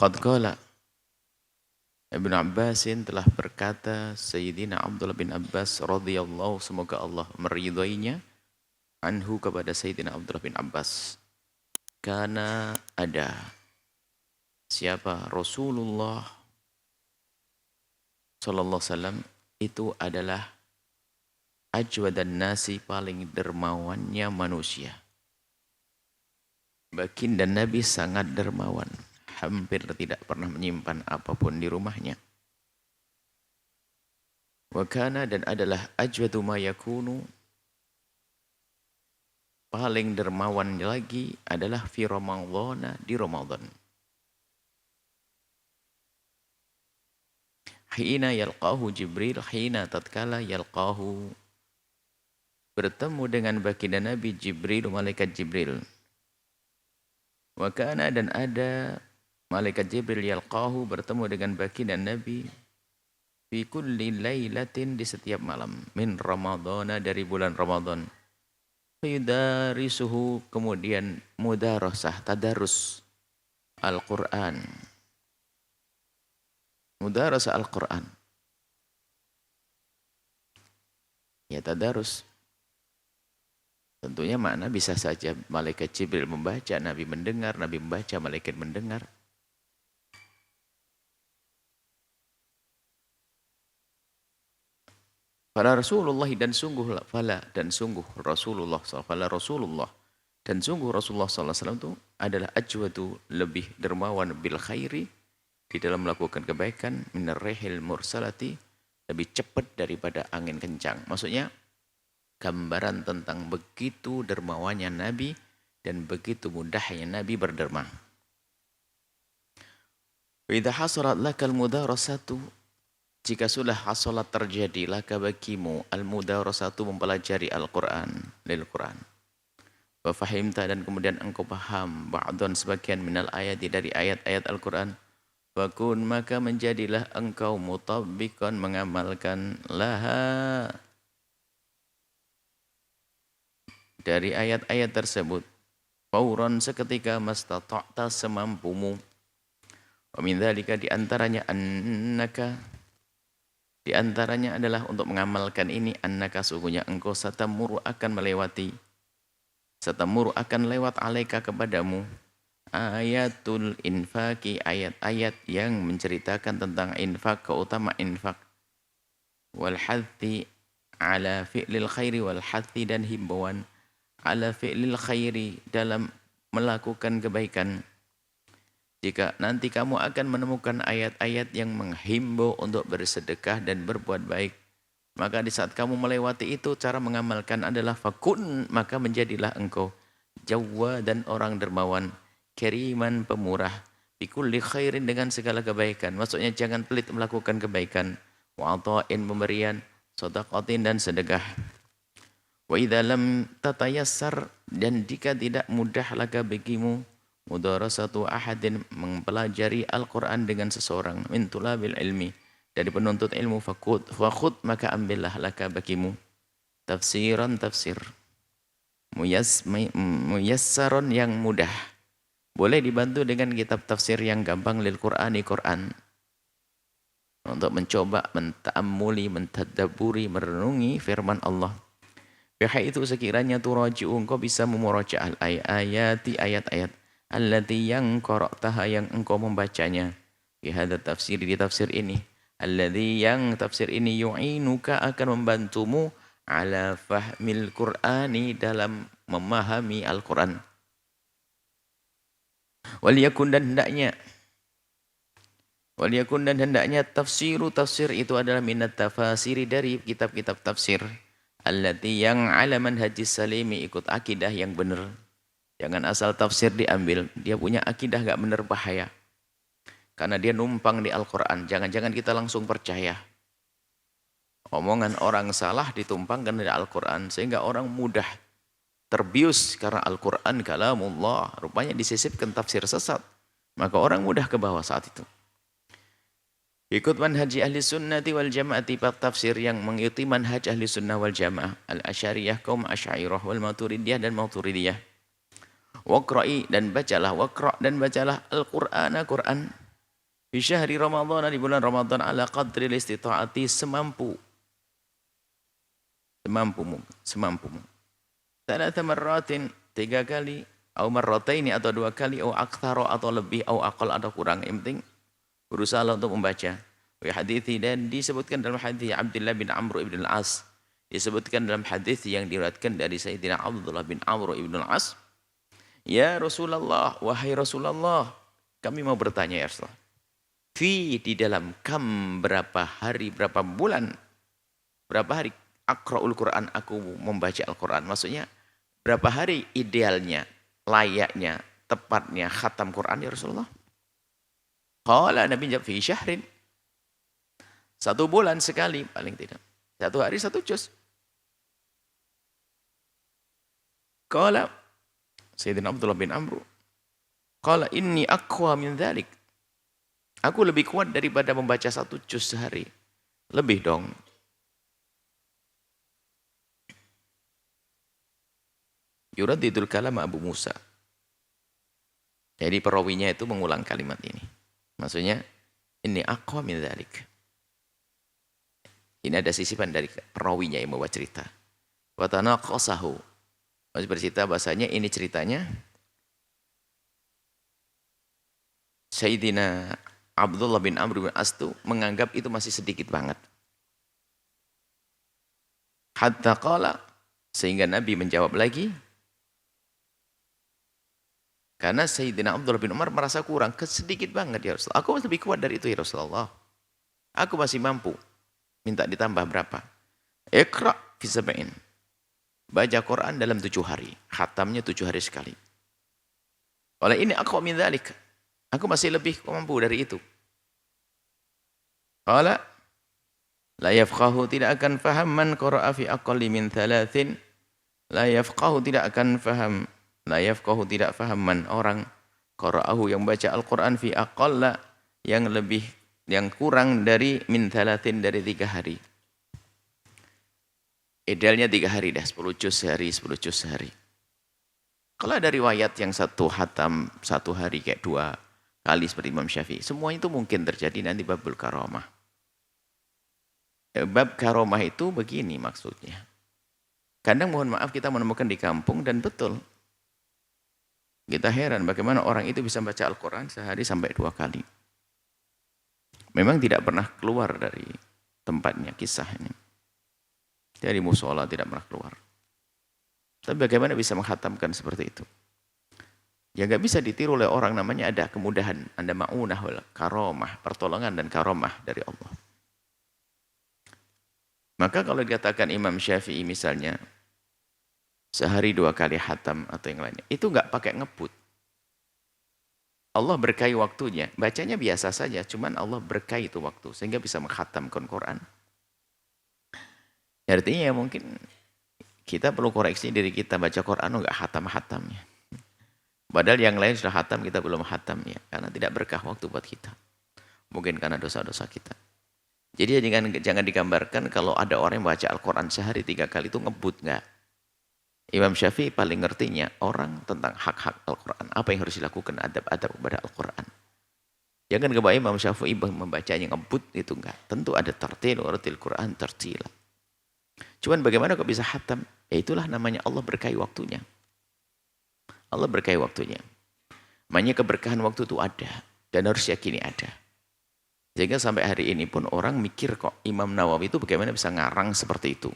Qad qala Ibnu Abbasin telah berkata, Sayyidina Abdullah bin Abbas radhiyallahu, semoga Allah meridhoinya, anhu kepada Sayyidina Abdullah bin Abbas. Karena ada siapa Rasulullah sallallahu alaihi wasallam itu adalah ajwadan nasi, paling dermawannya manusia. Baginda Nabi sangat dermawan, hampir tidak pernah menyimpan apapun di rumahnya. Wa kana, dan adalah ajwadu ma yakunu, paling dermawan lagi adalah fi Ramadhana, di Ramadan. Hina yalqahu Jibril, hina tatkala yalqahu, bertemu dengan baginda Nabi Jibril, malaikat Jibril. Wa kana, dan ada malaikat Jibril yalqahu, bertemu dengan baginda Nabi fi kulli lailatin, di setiap malam, min Ramadhana, dari bulan Ramadan. Fayudarisuhu, kemudian mudarasah, tadarus Al-Quran. Mudarasah Al-Quran. Ya, tadarus. Tentunya makna bisa saja malaikat Jibril membaca, Nabi mendengar, Nabi membaca, malaikat mendengar. Fala Rasulullah, dan sungguh Rasulullah dan sungguh Rasulullah SAW itu adalah ajwadu, lebih dermawan, bil khairi, di dalam melakukan kebaikan, minar rihil mursalati, lebih cepat daripada angin kencang. Maksudnya gambaran tentang begitu dermawannya Nabi dan begitu mudahnya Nabi berderma. Wa idza hasalat lakal mudarasatu, jika sudah hasolat terjadi laka bagimu al-mudarasatu, mempelajari Al-Quran, lil Quran. Wa fahimta, dan kemudian engkau paham ba'dun, sebagian minal ayati, dari ayat-ayat Al-Quran. Fakun, maka menjadilah engkau mutabbiqan, mengamalkan laha, dari ayat-ayat tersebut. Fauran, seketika, mastata'ta, semampumu. Wa min dzalika, di antaranya annaka, di antaranya adalah untuk mengamalkan ini, annaka, sungguhnya engkau satamuru, akan melewati, satamuru, akan lewat, alaika, kepadamu, ayatul infaki, ayat-ayat yang menceritakan tentang infak, keutamaan infak, wal hathi ala fi'lil khairi, wal hathi, dan himbauan ala fi'lil khairi, dalam melakukan kebaikan. Jika nanti kamu akan menemukan ayat-ayat yang menghimbau untuk bersedekah dan berbuat baik, maka di saat kamu melewati itu, cara mengamalkan adalah fakun, maka menjadilah engkau jawwa, dan orang dermawan, keriman, pemurah, bikulli khairin, dengan segala kebaikan. Maksudnya jangan pelit melakukan kebaikan, wa'ata'in, pemberian, sedaqatin, dan sedekah. Wa idza lam tatayassar, dan jika tidak mudah laka bagimu mudarasatu ahadin, mempelajari Al-Quran dengan seseorang, min tulabil ilmi, dari penuntut ilmu, fakhud, maka ambillah laka bagimu tafsiran, tafsir muyassaron, yang mudah, boleh dibantu dengan kitab tafsir yang gampang, lil Qur'ani, Quran, untuk mencoba menta'ammuli, mentadabburi, merenungi firman Allah. Bihai itu, sekiranya turaji'u, engkau bisa memurajaah ayati, ayat-ayat, allati, yang qara'taha, yang engkau membacanya, fi hadza tafsir, di tafsir ini, alladzi, yang tafsir ini, yu'inuka, akan membantumu, ala fahmil Qur'ani, dalam memahami Al-Quran. Wal yakun, dan hendaknya tafsiru, tafsir itu adalah minat tafasiri, dari kitab-kitab tafsir, allati, yang ala manhajis salimi, ikut akidah yang benar. Jangan asal tafsir diambil, dia punya akidah gak benar, bahaya. Karena dia numpang di Al-Quran, jangan-jangan kita langsung percaya. Omongan orang salah ditumpangkan di Al-Quran, sehingga orang mudah terbius, karena Al-Quran kalamullah, rupanya disisipkan tafsir sesat. Maka orang mudah ke bawah saat itu. Ikut manhaj ahli sunnati wal jamaati, tafsir yang mengikuti manhaj ahli sunnah wal jamaah, al-asyariyah, kaum asyairah, wal maturidiyah, dan maturidiyah. Waqra'i, dan bacalah, waqra', dan bacalah Al-Qur'ana, Qur'an, Fi syahri Ramadan, di bulan Ramadan, ala qadri istita'ati, semampumu. Thalatha marratin, 3 kali, au marrataini atau 2 kali, au aktsara atau lebih, au aqal atau kurang. Yang penting berusaha untuk membaca. Wa hadithi, dan disebutkan dalam hadis Abdullah bin Amr ibn al-As. Disebutkan dalam hadis yang diriwayatkan dari Sayyidina Abdullah bin Amr ibn al-As. Ya Rasulullah, wahai Rasulullah, kami mau bertanya ya Rasulullah. Di dalam berapa hari, berapa bulan, berapa hari aqra'ul Quran, aku membaca Al-Quran. Maksudnya berapa hari idealnya, layaknya, tepatnya khatam Quran ya Rasulullah? Qala, Nabi jawab, fi syahrin. 1 bulan sekali paling tidak. 1 hari 1 juz. Qala, Sayyidina Abdullah bin Amr, qala inni aqwa min dhalik. Aku lebih kuat daripada membaca 1 juz sehari. Lebih dong. Yuradidul kalam Abu Musa. Jadi perawinya itu mengulang kalimat ini. Maksudnya, ini aqwa min dhalik. Ini ada sisipan dari perawinya yang membawa cerita. Wa tanaqasahu. Masih bercerita bahasanya ini ceritanya Sayyidina Abdullah bin Amr bin As menganggap itu masih sedikit banget. Hatta qala, sehingga Nabi menjawab lagi, karena Sayyidina Abdullah bin Umar merasa kurang, sedikit banget ya Rasulullah. Aku masih lebih kuat dari itu ya Rasulullah. Aku masih mampu. Minta ditambah berapa? Iqra' fi sab'in. Baca Quran dalam 7 hari. Khatamnya 7 hari sekali. Oleh ini aqwa min dzalik. Aku masih lebih mampu dari itu. Qala la yafqahu, tidak akan faham man qara'a fi aqalli min 3. La yafqahu, tidak akan faham. La yafqahu, tidak faham man orang qara'ahu yang baca Al-Quran fi aqalla, yang kurang dari min 3, dari 3 hari. Idealnya 3 hari dah, 10 juz sehari, 10 juz sehari. Kalau ada riwayat yang 1 hatam 1 hari kayak 2 kali seperti Imam Syafi'i, semua itu mungkin terjadi nanti babul karomah. Bab karomah itu begini maksudnya. Kadang mohon maaf kita menemukan di kampung dan betul. Kita heran bagaimana orang itu bisa baca Al-Quran sehari sampai 2 kali. Memang tidak pernah keluar dari tempatnya kisah ini. Dari musola tidak pernah keluar. Tapi bagaimana bisa menghatamkan seperti itu? Ya nggak bisa ditiru oleh orang, namanya ada kemudahan. Anda ma'unah wal karomah, pertolongan dan karomah dari Allah. Maka kalau dikatakan Imam Syafi'i misalnya, sehari 2 kali hatam atau yang lainnya, itu nggak pakai ngebut. Allah berkahi waktunya, bacanya biasa saja, cuman Allah berkahi itu waktu, sehingga bisa menghatamkan Quran. Artinya ya mungkin kita perlu koreksi diri kita, baca Quran nggak hatam-hatamnya. Padahal yang lain sudah hatam, kita belum hatam ya, karena tidak berkah waktu buat kita. Mungkin karena dosa-dosa kita. Jadi jangan digambarkan kalau ada orang yang baca Al-Quran sehari 3 kali itu ngebut, nggak. Imam Syafi'i paling ngertinya orang tentang hak-hak Al-Quran. Apa yang harus dilakukan adab-adab kepada Al-Quran. Jangan kebayang Imam Syafi'i membacanya ngebut, itu enggak. Tentu ada tartil, waratil Quran tartila. Cuman bagaimana kok bisa hatam? Ya itulah namanya Allah berkahi waktunya. Allah berkahi waktunya. Makanya keberkahan waktu itu ada. Dan harus yakini ada. Sehingga sampai hari ini pun orang mikir kok Imam Nawawi itu bagaimana bisa ngarang seperti itu.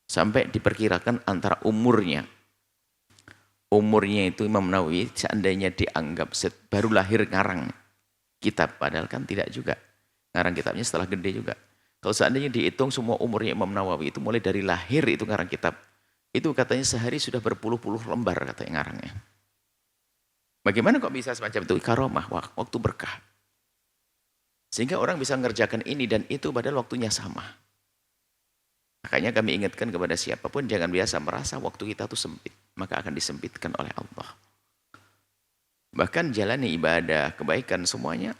Sampai diperkirakan antara umurnya. Umurnya itu Imam Nawawi seandainya dianggap baru lahir ngarang kitab. Padahal kan tidak juga. Ngarang kitabnya setelah gede juga. Kalau seandainya dihitung semua umurnya Imam Nawawi itu mulai dari lahir itu ngarang kitab. Itu katanya sehari sudah berpuluh-puluh lembar katanya ngarangnya. Bagaimana kok bisa semacam itu? Karomah, waktu berkah. Sehingga orang bisa mengerjakan ini dan itu padahal waktunya sama. Makanya kami ingatkan kepada siapapun jangan biasa merasa waktu kita itu sempit. Maka akan disempitkan oleh Allah. Bahkan jalani ibadah, kebaikan semuanya.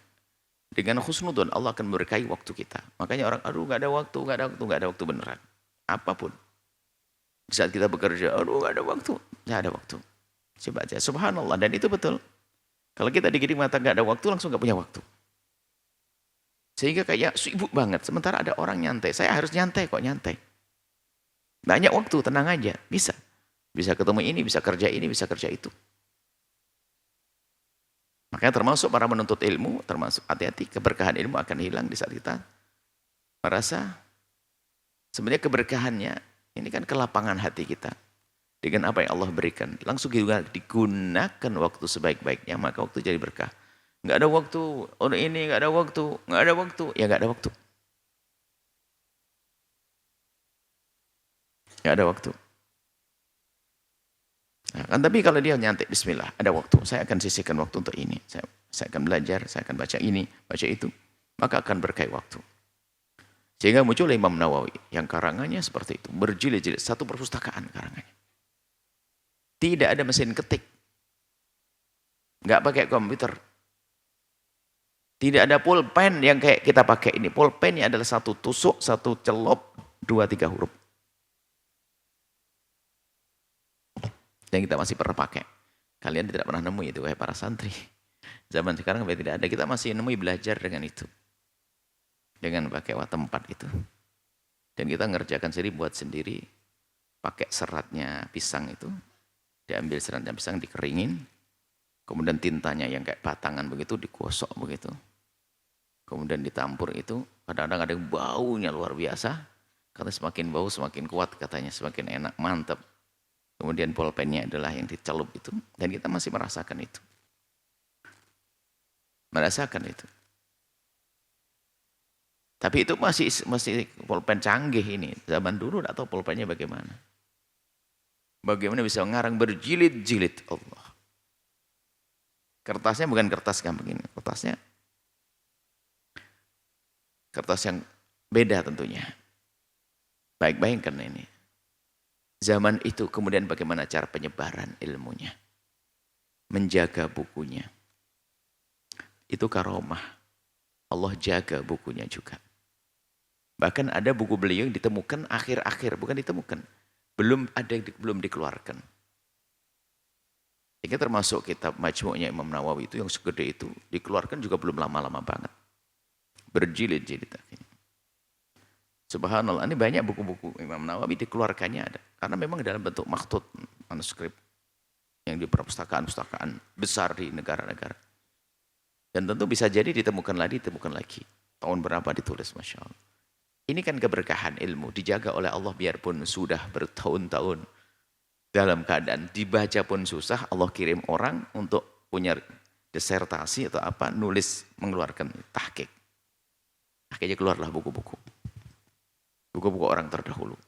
Dengan khusnudun Allah akan memberkahi waktu kita. Makanya orang, aduh gak ada waktu, gak ada waktu beneran. Apapun. Di saat kita bekerja, aduh gak ada waktu. Coba aja, subhanallah. Dan itu betul. Kalau kita dikit mata gak ada waktu, langsung gak punya waktu. Sehingga kayak sibuk banget. Sementara ada orang nyantai. Saya harus nyantai kok, nyantai. Banyak waktu, tenang aja. Bisa. Bisa ketemu ini, bisa kerja ini, bisa kerja itu. Makanya termasuk para menuntut ilmu, termasuk hati-hati, keberkahan ilmu akan hilang di saat kita merasa sebenarnya keberkahannya ini kan kelapangan hati kita. Dengan apa yang Allah berikan. Langsung digunakan waktu sebaik-baiknya, maka waktu jadi berkah. Nggak ada waktu, oh ini nggak ada waktu, nggak ada waktu, ya nggak ada waktu. Nggak ada waktu. Nah, kan, tapi kalau dia nyantai, bismillah, ada waktu, saya akan sisihkan waktu untuk ini. Saya akan belajar, saya akan baca ini, baca itu. Maka akan berkah waktu. Sehingga muncul Imam Nawawi, yang karangannya seperti itu. Berjilid-jilid, satu perpustakaan karangannya. Tidak ada mesin ketik. Nggak pakai komputer. Tidak ada pulpen yang kayak kita pakai ini. Pulpennya adalah satu tusuk, satu celup, 2-3 huruf. Dan kita masih pernah pakai. Kalian tidak pernah nemu itu, wahai para santri. Zaman sekarang tidak ada. Kita masih nemu belajar dengan itu. Dengan pakai tempat itu. Dan kita ngerjakan sendiri, buat sendiri. Pakai seratnya pisang itu. Diambil seratnya pisang, dikeringin. Kemudian tintanya yang kayak batangan begitu, digosok begitu. Kemudian ditampur itu, kadang-kadang ada baunya luar biasa. Karena semakin bau semakin kuat katanya, semakin enak, mantap. Kemudian pulpennya adalah yang dicelup itu. Dan kita masih merasakan itu. Merasakan itu. Tapi itu masih pulpen canggih ini. Zaman dulu tidak tahu pulpennya bagaimana. Bagaimana bisa ngarang berjilid-jilid Allah. Kertasnya bukan kertas gampang ini. Kertas yang beda tentunya. Baik, bayangkan ini. Zaman itu kemudian bagaimana cara penyebaran ilmunya. Menjaga bukunya. Itu karomah. Allah jaga bukunya juga. Bahkan ada buku beliau yang ditemukan akhir-akhir. Bukan ditemukan. Belum dikeluarkan. Ini termasuk kitab Majmu'nya Imam Nawawi itu yang segede itu. Dikeluarkan juga belum lama-lama banget. Berjilid-jilid akhirnya. Subhanallah, ini banyak buku-buku Imam Nawawi dikeluarkannya ada. Karena memang dalam bentuk makhtut, manuskrip. Yang di perpustakaan-perpustakaan besar di negara-negara. Dan tentu bisa jadi ditemukan lagi. Tahun berapa ditulis, Masya Allah. Ini kan keberkahan ilmu, dijaga oleh Allah biarpun sudah bertahun-tahun. Dalam keadaan dibaca pun susah, Allah kirim orang untuk punya disertasi atau apa, nulis, mengeluarkan tahqiq. Akhirnya keluarlah buku-buku. Buku-buku orang terdahulu.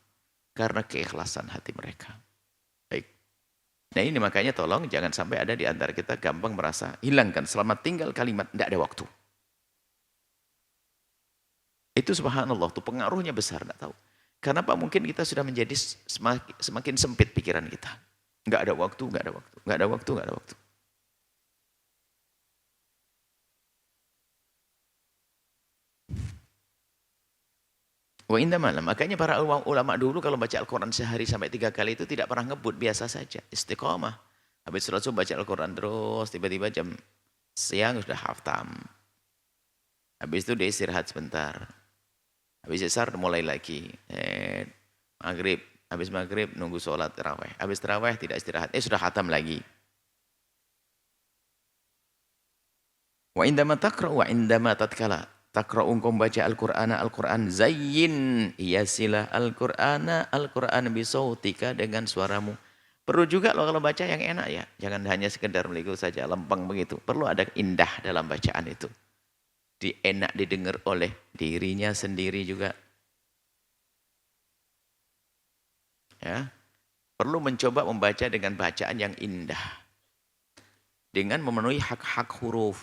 Karena keikhlasan hati mereka. Baik. Nah ini makanya tolong jangan sampai ada di antara kita gampang merasa hilangkan. Selama tinggal kalimat, tidak ada waktu. Itu subhanallah, itu pengaruhnya besar, tidak tahu. Kenapa mungkin kita sudah menjadi semakin sempit pikiran kita. Nggak ada waktu, nggak ada waktu, nggak ada waktu, nggak ada waktu. Wa inda malam. Makanya para ulama dulu kalau baca Al-Quran sehari sampai 3 kali itu tidak pernah ngebut, biasa saja. Istiqomah. Habis sholat subuh baca Al-Quran terus, tiba-tiba jam siang sudah haftam. Habis itu dia istirahat sebentar. Habis isar mulai lagi. Maghrib. Habis maghrib nunggu sholat tarawih. Habis tarawih tidak istirahat. Sudah khatam lagi. Wa indama taqra'u wa indama tatkala taqra'u engkau baca Al-Quran zayyin hiasilah Al-Quran bisautika dengan suaramu. Perlu juga loh kalau baca yang enak ya. Jangan hanya sekedar melihat saja lempeng begitu. Perlu ada indah dalam bacaan itu. Enak didengar oleh dirinya sendiri juga. Ya. Perlu mencoba membaca dengan bacaan yang indah. Dengan memenuhi hak-hak huruf.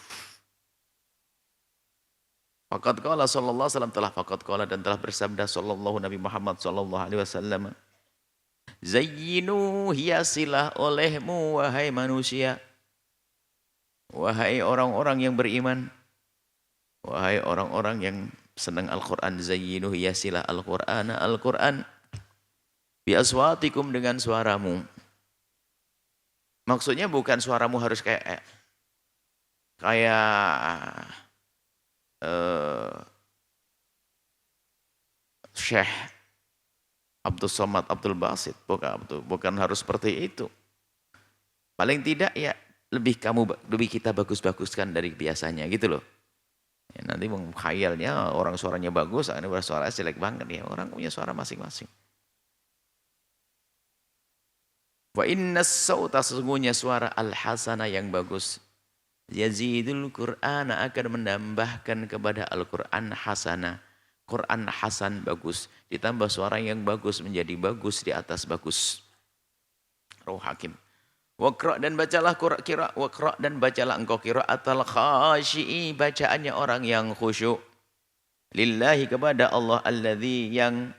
Faqad qala sallallahu alaihi wasallam telah faqad qala dan telah bersabda sallallahu Nabi Muhammad sallallahu alaihi wasallam. Zayyinu hiasilah olehmu wahai manusia. Wahai orang-orang yang beriman. Wahai orang-orang yang senang Al-Quran. Zayyinu hiasilah Al-Quran. Bi aswatikum dengan suaramu. Maksudnya bukan suaramu harus kayak Syekh Abdul Somad Abdul Basit, bukan harus seperti itu. Paling tidak ya lebih kita bagus-baguskan dari biasanya gitu loh. Ya, nanti mengkhayalnya orang suaranya bagus, ini suara jelek banget ya. Orang punya suara masing-masing. Wa inna sauta, sesungguhnya suara al-hasana yang bagus, yazidul Qur'ana, akan menambahkan kepada Al-Qur'an hasana. Quran hasan bagus, ditambah suara yang bagus menjadi bagus di atas bagus. Rawi Hakim. Waqra, dan bacalah waqra, dan bacalah engkau qiraatal khasyi'i, bacaannya orang yang khusyuk. Lillahi, kepada Allah, alladzi yang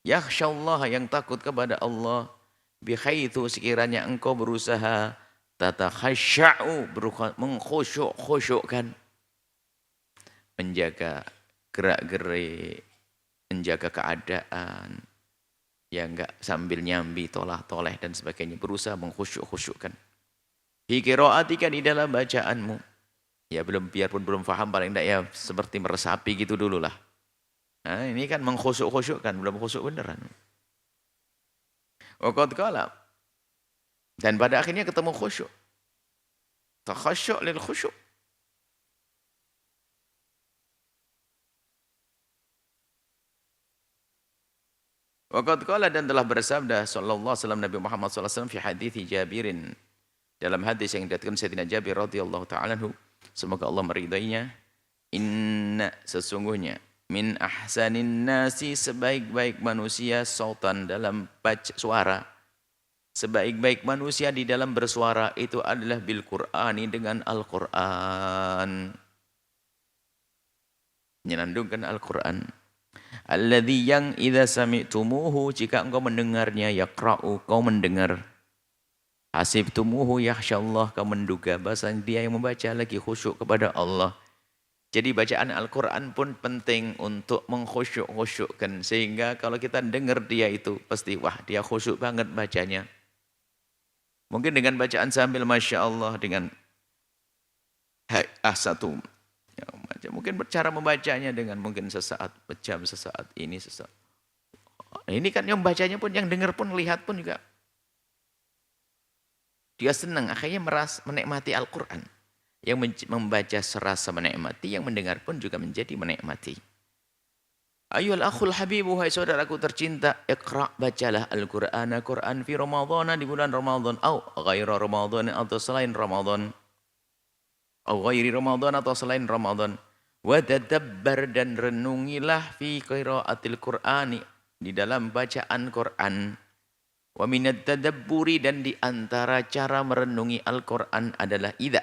yakhsyallaha, yang takut kepada Allah, bihaitsu, sekiranya engkau berusaha tatakhasya'u, mengkhusyuk-khusyukkan, menjaga gerak-gerik, menjaga keadaan, ya enggak sambil nyambi, tolah-toleh dan sebagainya, berusaha mengkhusyuk-khusyukkan. Fi qiraatika, di dalam bacaanmu. Ya biarpun belum paham, paling enggak ya seperti meresapi gitu dulu lah. Nah, ini kan mengkhusyuk-khusyukkan, belum khusyuk beneran. Wa qad qala, dan pada akhirnya ketemu khusyuk. Takhasyuk lil khusyuk. Waqad qala, dan telah bersabda sallallahu alaihi wasallam Nabi Muhammad sallallahu alaihi wasallam fi hadits Jabirin, dalam hadis yang diriwayatkan Sayyidina Jabir radhiyallahu taala anhu, semoga Allah meridainya, inna, sesungguhnya, min ahsanin nasi, sebaik-baik manusia, sautan, dalam suara, sebaik-baik manusia di dalam bersuara itu adalah bil Qur'ani, dengan Al-Qur'an, menyenandungkan Al-Qur'an. Alladzi, yang idza sami'tumuhu, jika engkau mendengarnya, yaqra'u, kau mendengar, hasibtumuhu yakhsyallah, kau menduga bahasa dia yang membaca lagi khusyuk kepada Allah. Jadi bacaan Al-Qur'an pun penting untuk mengkhusyuk-khusyukkan, sehingga kalau kita dengar dia itu pasti wah dia khusyuk banget bacanya. Mungkin dengan bacaan sambil Masya Allah, dengan satu ya, mungkin cara membacanya dengan mungkin sesaat, pejam sesaat, ini sesaat. Ini kan yang bacanya pun, yang dengar pun, lihat pun juga dia senang, akhirnya menikmati Al-Quran. Yang membaca serasa menikmati, yang mendengar pun juga menjadi menikmati. Ayyuhal akhul habibu, hai saudaraku tercinta, iqra, bacalah Al-Qur'an, Quran fi Ramadhan, di bulan Ramadan, au ghaira Ramadan, atau selain Ramadan. Au ghairi Ramadan, atau selain Ramadan. Wa tadabbar, dan renungilah fi qiraatil Qur'ani, di dalam bacaan Quran. Wa minat tadabburi, dan di antara cara merenungi Al-Quran adalah idza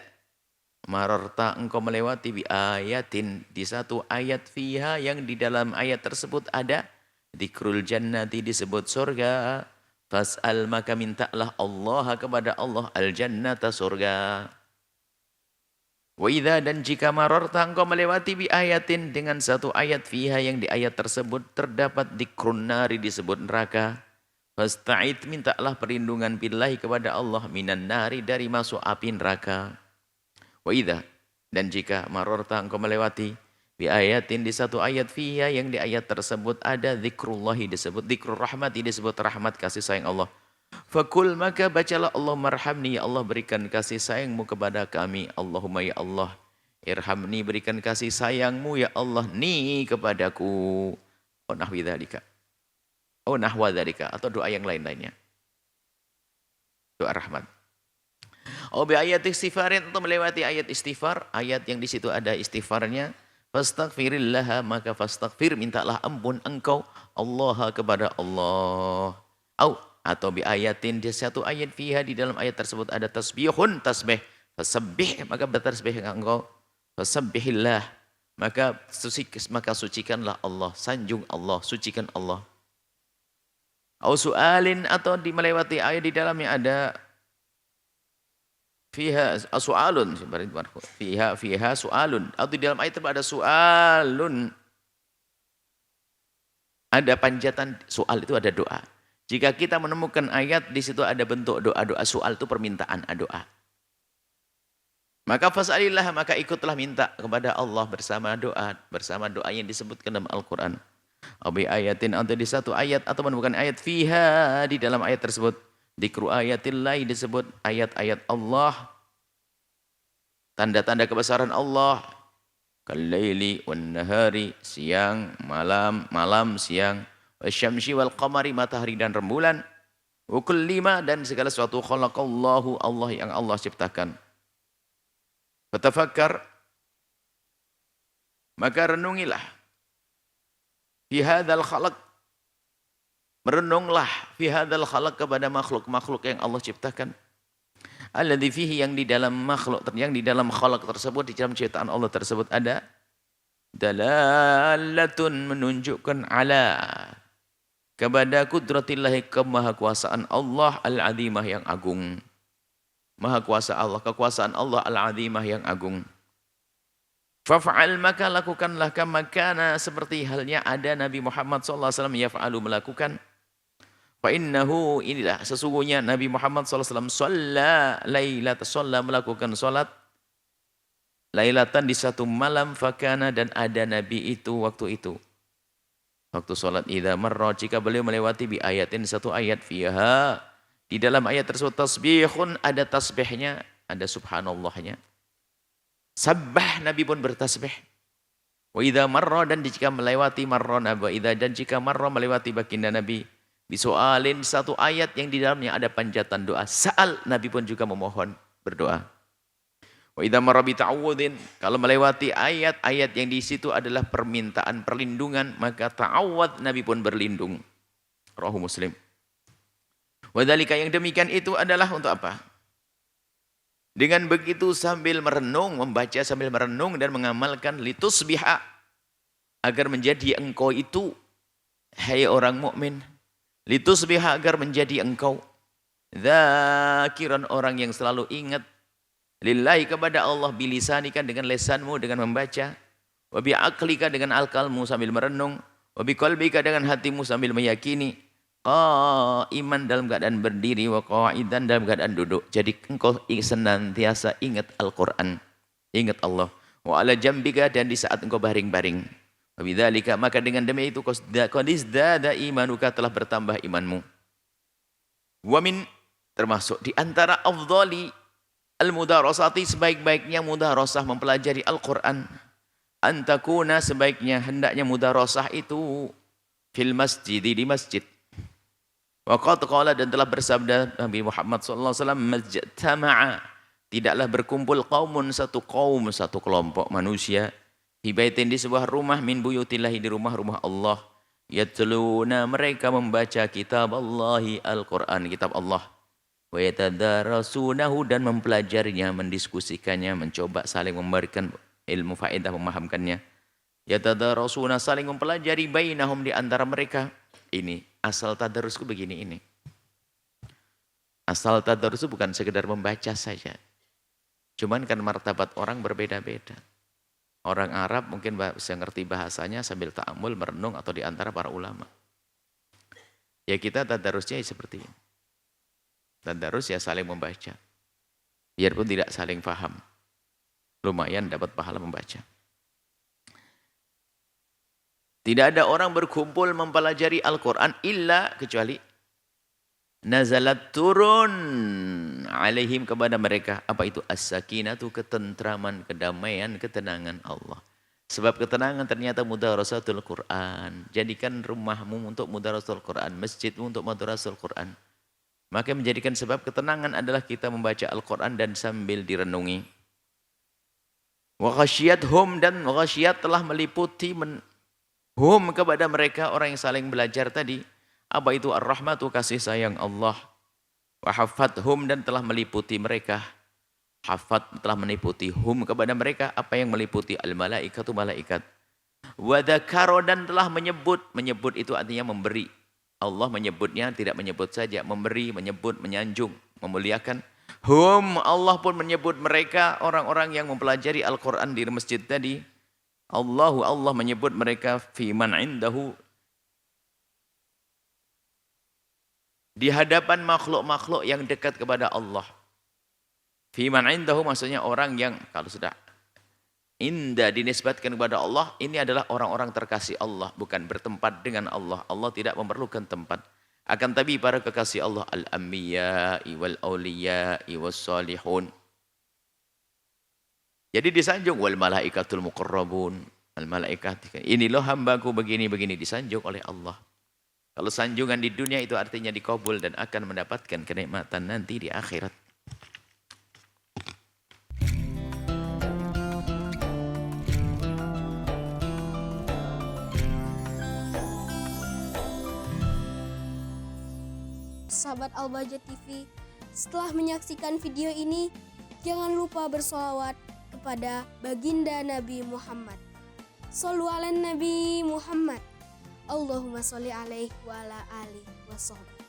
mararta, engkau melewati bi ayatin, di satu ayat, fiha, yang di dalam ayat tersebut ada dzikrul jannati, disebut surga, fas'al, maka mintalah Allah kepada Allah, al jannata, surga. Wa idza, dan jika mararta, engkau melewati bi ayatin, dengan satu ayat, fiha, yang di ayat tersebut terdapat dzikrun nari, disebut neraka, fasta'id, mintalah perlindungan billahi, kepada Allah, minan nari, dari masuk api neraka. Wa idza, dan jika mararta, engkau melewati bi ayatin, di satu ayat, fiha, yang di ayat tersebut ada dzikrullahi, disebut dzikrur rahmati, disebut rahmat, kasih sayang Allah. Fakul, maka bacalah Allah, marhamni, ya Allah berikan kasih sayangmu kepada kami. Allahumma, ya Allah, irhamni, berikan kasih sayangmu ya Allah ni kepadaku. Oh nahwi dzalika, oh nahwa dzalika, atau doa yang lain-lainnya, doa rahmat. Oh bi ayat istighfarin, untuk melewati ayat istighfar, ayat yang di situ ada istighfarnya. Fastaghfirillah, maka fastaghfir, mintalah ampun engkau Allah kepada Allah. Atau bi ayatin, di satu ayat, fiha, di dalam ayat tersebut ada tasbihun, tasbih, fasabbih, maka bertasbih engkau, fasabbihillah, maka sucikanlah Allah, sanjung Allah, sucikan Allah. Au su'alin, atau di melewati ayat di dalamnya ada fiha su'alun, fiha su'alun, atau di dalam ayat itu ada su'alun, ada panjatan. Soal itu ada doa. Jika kita menemukan ayat di situ ada bentuk doa-doa, soal itu permintaan doa. Maka fas'alillah, maka ikutlah minta kepada Allah bersama doa yang disebutkan dalam Al-Quran. Abi ayatin, atau di satu ayat ataupun bukan ayat, fiha, di dalam ayat tersebut dzikru ayatillah, disebut ayat-ayat Allah, tanda-tanda kebesaran Allah, kalaili wan nahari, siang malam, malam siang, wasyamsi wal qamari, matahari dan rembulan, wa kullima, dan segala sesuatu khalaqallahu, Allah yang Allah ciptakan. Fatafakkar, maka renungilah, fi hadzal khalaq, merenunglah fi hadzal khalaq, kepada makhluk-makhluk yang Allah ciptakan. Alladzi fihi, yang di dalam makhluk, yang di dalam khalaq tersebut, di dalam ciptaan Allah tersebut ada dalalatun, menunjukkan ala, kepada kudratillahi, kemahakuasaan Allah al-azimah, yang agung. Maha kuasa Allah, kekuasaan Allah al-azimah, yang agung. Faf'al, maka lakukanlah, kama kana, seperti halnya ada Nabi Muhammad SAW yaf'alu, melakukan. Fa innahu, inilah sesungguhnya Nabi Muhammad SAW shalla lailat, shalla, melakukan salat lailatan, di satu malam, fakana, dan ada Nabi itu waktu itu, waktu salat, idza marra, jika beliau melewati, bi ayatin, satu ayat, fiha, di dalam ayat tersebut tasbihun, ada tasbihnya, ada subhanallahnya. Sabbah, Nabi pun bertasbih. Wa idza marra, dan jika melewati, marra, wa idza, dan jika marra, melewati baginda Nabi, bisualin, satu ayat yang di dalamnya ada panjatan doa, sa'al, Nabi pun juga memohon, berdoa. Wa idza marra bi ta'awudin, kalau melewati ayat-ayat yang di situ adalah permintaan perlindungan, maka ta'awud, Nabi pun berlindung. Rawahu Muslim. Wadzalika, yang demikian itu adalah untuk apa? Dengan begitu sambil merenung, membaca sambil merenung dan mengamalkan, litusbiha, agar menjadi engkau itu, hai orang mukmin, litusbiha, agar menjadi engkau dzakiran, orang yang selalu ingat, lillahi, kepada Allah, bilisanika, dengan lesanmu dengan membaca, wa bi aqlika, dengan akalmu sambil merenung, wa bi qalbika, dengan hatimu sambil meyakini, iman, dalam keadaan berdiri, wa qa'idan, dalam keadaan duduk. Jadi engkau senantiasa ingat Al-Quran, ingat Allah. Wa ala jambika, dan di saat engkau baring-baring. Wa bidzalika, maka dengan demi itu, qad izdada imanuka, telah bertambah imanmu. Wa min, termasuk di antara afdhali al-mudarasati, sebaik-baiknya mudarasah, mempelajari Al-Quran, antakuna, sebaiknya hendaknya mudarasah itu fil masjid, di masjid. Waqad qala, dan telah bersabda Nabi Muhammad SAW, majtama'a, tidaklah berkumpul qaumun, satu kaum, satu kelompok manusia, fi baitin, di sebuah rumah, min buyutillahi, di rumah-rumah Allah, yatluna, mereka membaca kitab Allahi, Al-Quran, kitab Allah, wa yatadarasunahu, dan mempelajarinya, mendiskusikannya, mencoba saling memberikan ilmu faedah, memahamkannya. Yatadarasuna, saling mempelajari, bainahum, di antara mereka. Ini asal tadarusku begini ini. Asal tadarus itu bukan sekedar membaca saja. Cuman kan martabat orang berbeda-beda. Orang Arab mungkin bisa ngerti bahasanya sambil ta'amul, merenung, atau di antara para ulama. Ya kita tadarusnya seperti ini. Tadarus ya saling membaca. Biarpun tidak saling faham. Lumayan dapat pahala membaca. Tidak ada orang berkumpul mempelajari Al-Quran illa, kecuali nazalat, turun alaihim, kepada mereka, apa itu? As-sakinatu, ketentraman, kedamaian, ketenangan Allah. Sebab ketenangan ternyata mudarasatul Quran. Jadikan rumahmu untuk mudarasatul Quran, masjidmu untuk mudarasatul Quran. Maka menjadikan sebab ketenangan adalah kita membaca Al-Quran dan sambil direnungi. Wa ghasyiyathum, dan ghasyiyat telah meliputi hum, kepada mereka, orang yang saling belajar tadi, apa itu? Ar-rahmatu, kasih sayang Allah. Wa hafathum, dan telah meliputi mereka, hafat, telah meliputi hum, kepada mereka, apa yang meliputi? Al-malaikatu, malaikat. Wa dzakara, dan telah menyebut itu artinya memberi. Allah menyebutnya, tidak menyebut saja, memberi, menyebut, menyanjung, memuliakan. Hum, Allah pun menyebut mereka, orang-orang yang mempelajari Al-Quran di masjid tadi. Allah menyebut mereka fi man indahu, di hadapan makhluk-makhluk yang dekat kepada Allah. Fiman indahu maksudnya orang yang kalau sudah indah dinisbatkan kepada Allah, ini adalah orang-orang terkasih Allah, bukan bertempat dengan Allah. Allah tidak memerlukan tempat. Akan tapi para kekasih Allah al-anbiya'i wal awliya'i was salihun. Jadi disanjung wal malaikatul muqarrabun. Al malaikat. Ini loh hambaku begini-begini disanjung oleh Allah. Kalau sanjungan di dunia itu artinya dikabul dan akan mendapatkan kenikmatan nanti di akhirat. Sahabat Al-Bahjah TV, setelah menyaksikan video ini, jangan lupa bersolawat kepada baginda Nabi Muhammad. Shollu ala Nabi Muhammad. Allahumma sholli alaihi wa ala alihi wa sahbihi.